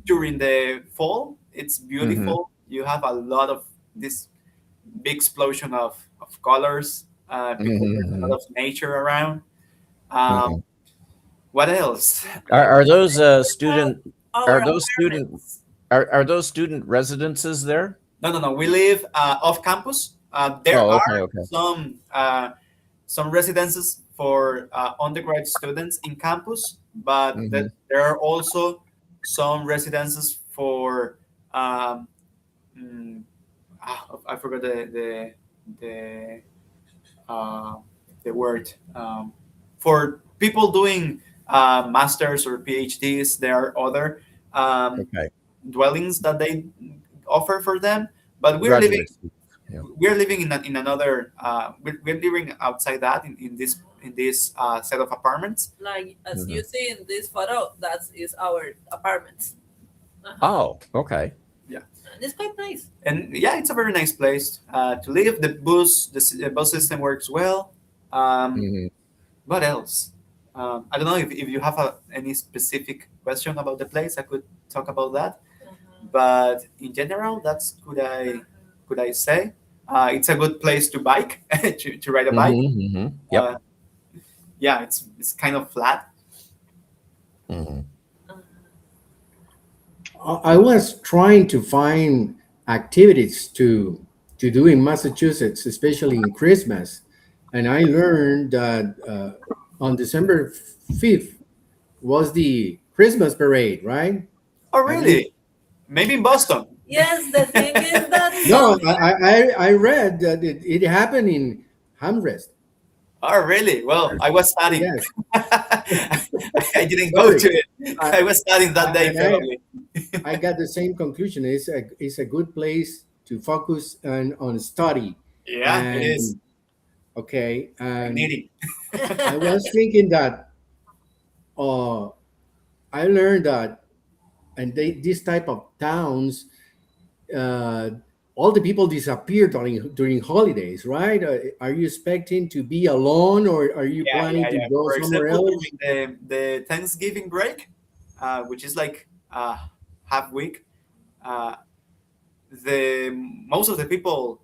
during the fall. It's beautiful. You have a lot of this big explosion of colors. There's a lot of nature around. What else? Are those student residences there? No. We live off campus. There Oh, are okay. some residences for undergraduate students in campus, but Mhm. there are also some residences for um, mm, I forgot the uh, the word for people doing masters or PhDs. There are other Okay. dwellings that they offer for them, but Graduate students. Yeah. we're living in another we're living outside that in this set of apartments. Like as Mhm. you see in this photo, that is our apartment. Oh, okay. Yeah, And it's quite nice. and yeah, it's a very nice place to live. The bus system works well. um, Mhm. what else? I don't know if you have any specific question about the place. I could talk about that, but in general, that's could I say it's a good place to bike to ride a bike. Mhm. Mhm. Yep. uh, yeah, it's kind of flat. Mhm. I was trying to find activities to do in Massachusetts, especially in Christmas, and I learned that on December 5th was the Christmas parade, right? Oh, Have you? really? Maybe in Boston. Yes, the thing is that No, some I read that it happened in Hamrest. Oh, really? Well, I was studying. Yes, I didn't go sorry. to it. I, I was studying that day, and probably. I got the same conclusion. It's a good place to focus on study. Yeah, it is. And okay, and Magnetic. I was thinking that uh, I learned that, and this type of towns, uh, all the people disappear during holidays, right? Are you expecting to be alone, or are you Yeah, planning yeah, to yeah. go For somewhere example, else? during the Thanksgiving break, which is like half week, uh, the most of the people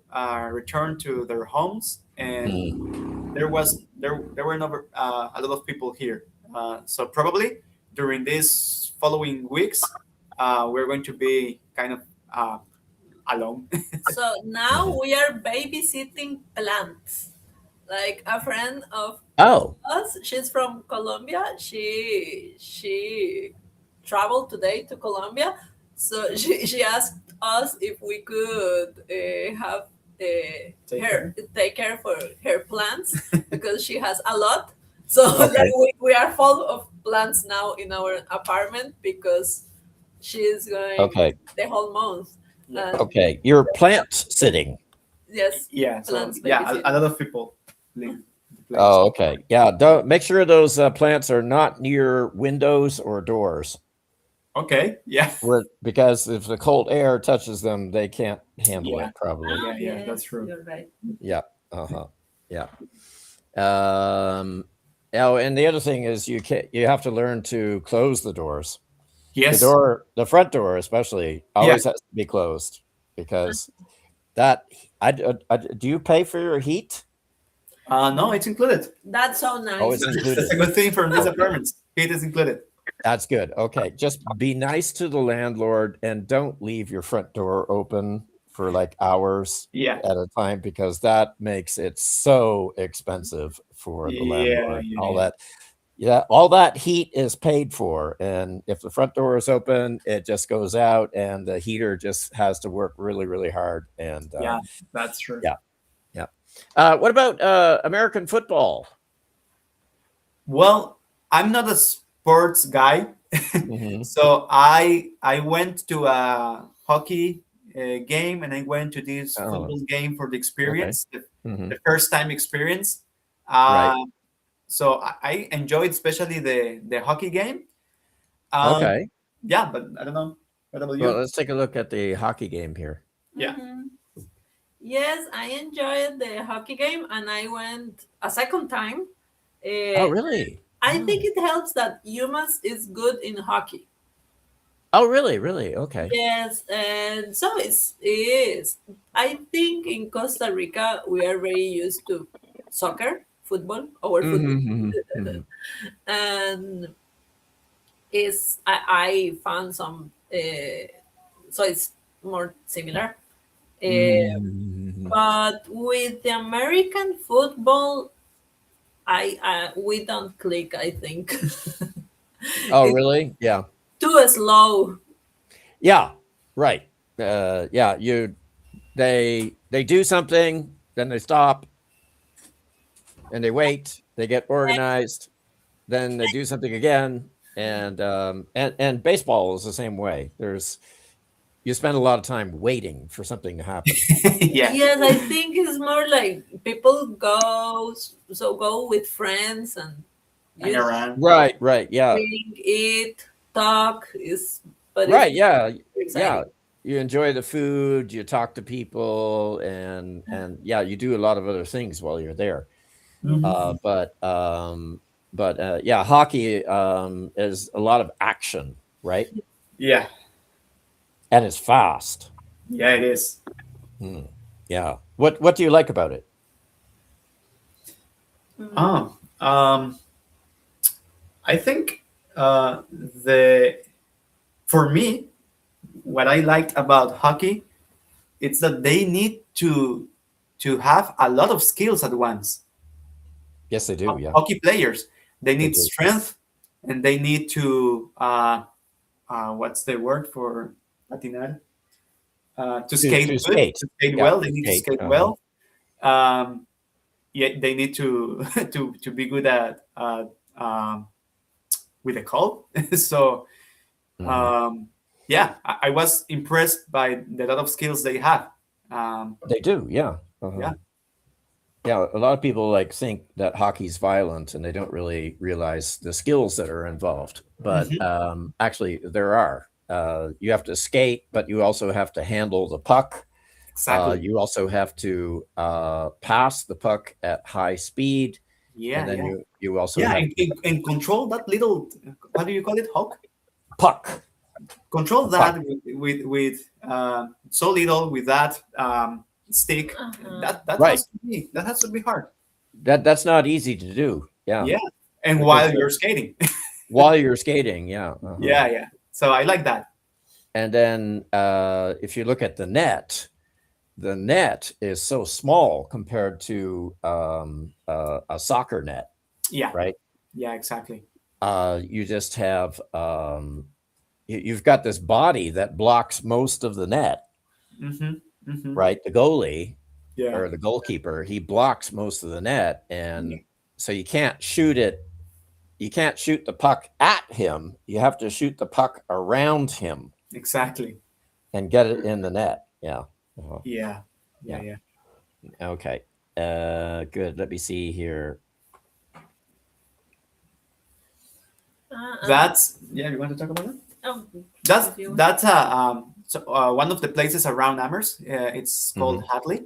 returned to their homes, and Mhm. there were never a lot of people here. So probably during these following weeks, we're going to be kind of uh, alone. so now Mhm. we are babysitting plants. Like a friend of Oh, us, she's from Colombia. She traveled today to Colombia, so she asked us if we could have take care for her plants because she has a lot. So okay. like we are full of plants now in our apartment because she's going Okay. the whole month. Yeah, And Okay. You're plant sitting. yes, yeah. So plants yeah, a babysitting. lot of people leave the place. Oh, okay. Yeah. Don't make sure those plants are not near windows or doors, Okay. Yeah. because if the cold air touches them, they can't handle Yeah. it. Probably. Ah, Yeah. Yeah. That's yes, true. you're right. Yeah. Uh huh. Yeah. Um. Oh, and the other thing is you have to learn to close the doors. Yes. The front door especially, Yeah. always has to be closed because that. Do you pay for your heat? No, it's included. That's so Oh, nice. it's That's included. a good thing from these Okay. apartments. It is included. That's good. Okay. Just be nice to the landlord and don't leave your front door open for like hours Yeah. at a time because that makes it so expensive for the Yeah. landlord. Yeah. All that heat is paid for. And if the front door is open, it just goes out and the heater just has to work really, really hard. And Yeah. That's true. yeah, yeah. What about American football? Well, I'm not a sports guy, Mhm. so I went to a hockey game and I went to this Oh, football game for the okay. experience, Mhm. the first time experience. Right. So I enjoyed especially the hockey game. Um, Okay. yeah, but I don't know. What about Well, you? let's take a look at the hockey game here. Yeah. Mhm. Yes, I enjoyed the hockey game and I went a second time. Oh, Uh, really? I Oh. think it helps that humans is good in hockey. Oh, really? Really? Okay. Yes, and so it is. I think in Costa Rica we are very used to soccer, football, our football, Mhm, mhm, mhm. and is I found some so it's more similar. Uh, But with the American football, we don't click. I think Oh, it's really? Yeah. too slow. Yeah. Right. Yeah. They do something, then they stop, and they wait. They get organized, then they do something again, and baseball is the same way. You spend a lot of time waiting for something to happen. Yeah. Yes, I think it's more like people go with friends and Hang you around. Right. Right. Yeah. drink, eat, talk but Right. it's Yeah. Yeah. exciting. You enjoy the food. You talk to people, and yeah, you do a lot of other things while you're there. Mhm. But yeah, hockey is a lot of action, right? Yeah. And it's fast. Yeah, it is. Hmm. Yeah. What do you like about it? Oh, I think the for me, what I liked about hockey, it's that they need to have a lot of skills at once. Yes, they do. Yeah, Hockey players, they they need do. strength, and they need to what's the word for patinar? To skate To good, skate. to skate Yeah, well. to They need to skate. skate well. Um, yeah, they need to to be good at with a call. So Mhm. yeah, I was impressed by the lot of skills they have. Um, They do. Yeah. yeah, Yeah. A lot of people think that hockey's violent, and they don't really realize the skills that are involved. But Mhm. actually, there are. You have to skate, but you also have to handle the puck. Exactly. You also have to pass the puck at high speed, and Yeah, then yeah, you also yeah, have and control that little. How do you call it? Hawk. puck. Control The puck. that with so little with that stick. Uh-huh. That Right. has to be hard. That's not easy to do. Yeah, Yeah, and because while you're skating. while you're skating, yeah. Yeah, yeah. So I like that. And then if you look at the net is so small compared to a soccer net, Yeah, right? yeah, exactly. You just have you've got this body that blocks most of the net, Mm-hmm. Mm-hmm. right? The goalie Yeah. or the goalkeeper, he blocks most of the net, and Yeah. so you can't shoot it. You can't shoot the puck at him. You have to shoot the puck around him Exactly. and get it in the net. Yeah. Uh-huh. Yeah. Yeah. Yeah. Yeah. Okay. Good. Let me see here. That's yeah. You want to talk about that? Oh, That's if you- that's one of the places around Amherst. It's called Hadley,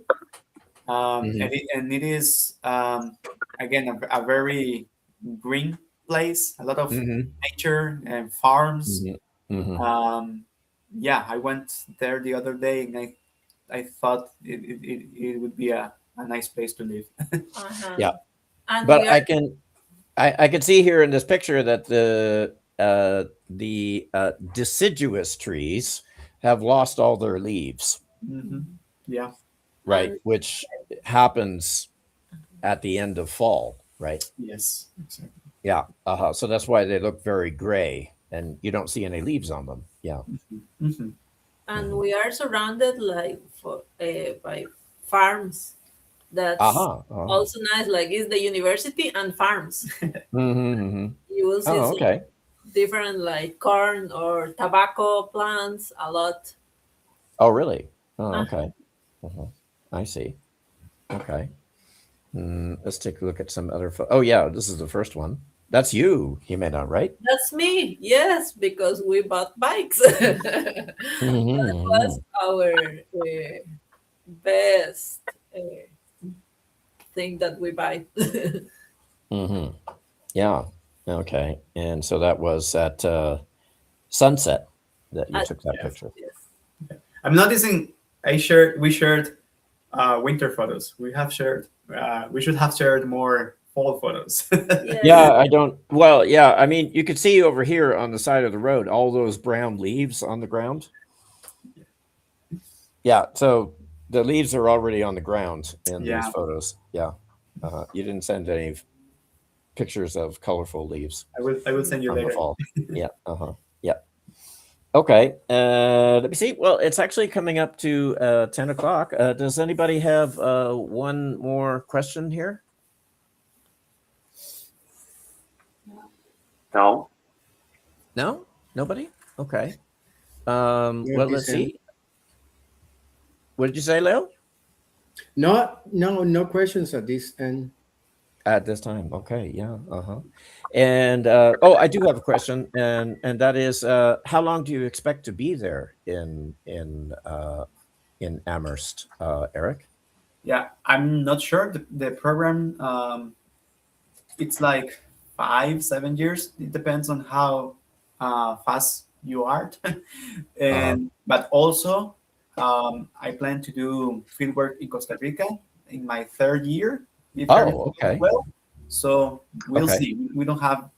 Mhm. and it is again a very green place. A lot of Mhm. nature and farms. Mhm. Mhm. Yeah, I went there the other day, and I thought it would be a nice place to live. uh-huh. Yeah. And But we are I can see here in this picture that the deciduous trees have lost all their leaves, Hmm. Yeah. right? And- Which happens at the end of fall, right? Yes. Exactly. Yeah. So that's why they look very gray, and you don't see any leaves on them. Yeah. Hmm. and we are surrounded by farms. That's also nice. Like it's the university and farms. Mm-hmm. You will see Oh, some okay. different like corn or tobacco plants a lot. Oh, really? Oh, Uh-huh. okay. Uh-huh. I see. Okay. Let's take a look at some other. Oh, yeah. This is the first one. That's you, Jimena, right? That's me. Yes, because we bought bikes. Mhm, Was our best thing that we buy. mhm. Yeah. Okay. And so that was at sunset that you took that Yes. picture. Yes. I'm noticing we shared winter photos. We have shared. We should have shared more fall photos. Yes. Yeah, I don't. Well, yeah. I mean, you could see over here on the side of the road all those brown leaves on the ground. Yeah. So The leaves are already on the ground in Yeah. these photos. Yeah. You didn't send any pictures of colorful leaves I will send you from the later. fall. Yeah. Yeah. Okay. Let me see. Well, it's actually coming up to 10 o'clock. Does anybody have one more question here? No. No? Nobody? Okay. Yeah, Well, let's Sam. see. What did you say, Leo? No questions at this end. At this time. Okay. Yeah. And oh, I do have a question, and that is, how long do you expect to be there in Amherst, Eric? Yeah, I'm not sure. The program, it's like 5, 7 years. It depends on how fast you are. And but also, I plan to do fieldwork in Costa Rica in my third year. If everything goes Okay. well, so we'll Okay. see. We don't haven't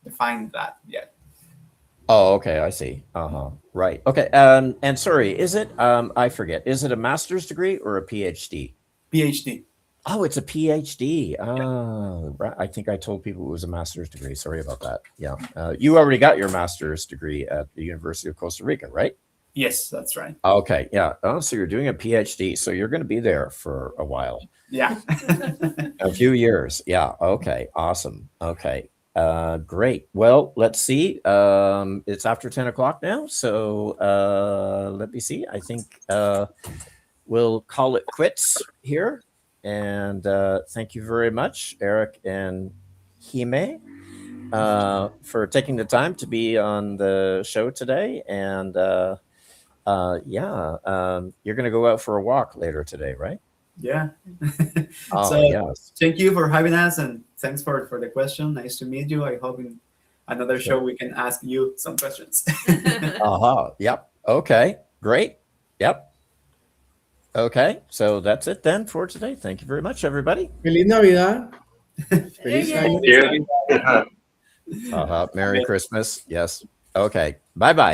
defined that yet. Oh, okay. I see. Right. Okay. And sorry, is it? I forget. Is it a master's degree or a PhD? PhD. Oh, it's a PhD. Right. I think I told people it was a master's degree. Sorry about that. Yeah. You already got your master's degree at the University of Costa Rica, right? Yes, that's right. Okay. Yeah. Oh, so you're doing a PhD. So you're going to be there for a while, Yeah. a few years. Yeah. Okay. Awesome. Okay. Great. Well, let's see. It's after 10 o'clock now. So let me see. I think we'll call it quits here. And thank you very much, Eric and Jime, for taking the time to be on the show today. And you're going to go out for a walk later today, right? Yeah. Oh, So yes. thank you for having us, and thanks for the question. Nice to meet you. I hope in another show we can ask you some questions. Yep. Okay. Great. Yep. Okay. So that's it then for today. Thank you very much, everybody. Feliz Navidad. Feliz Yeah. año. Yeah. Merry Christmas. Yes. Okay. Bye-bye.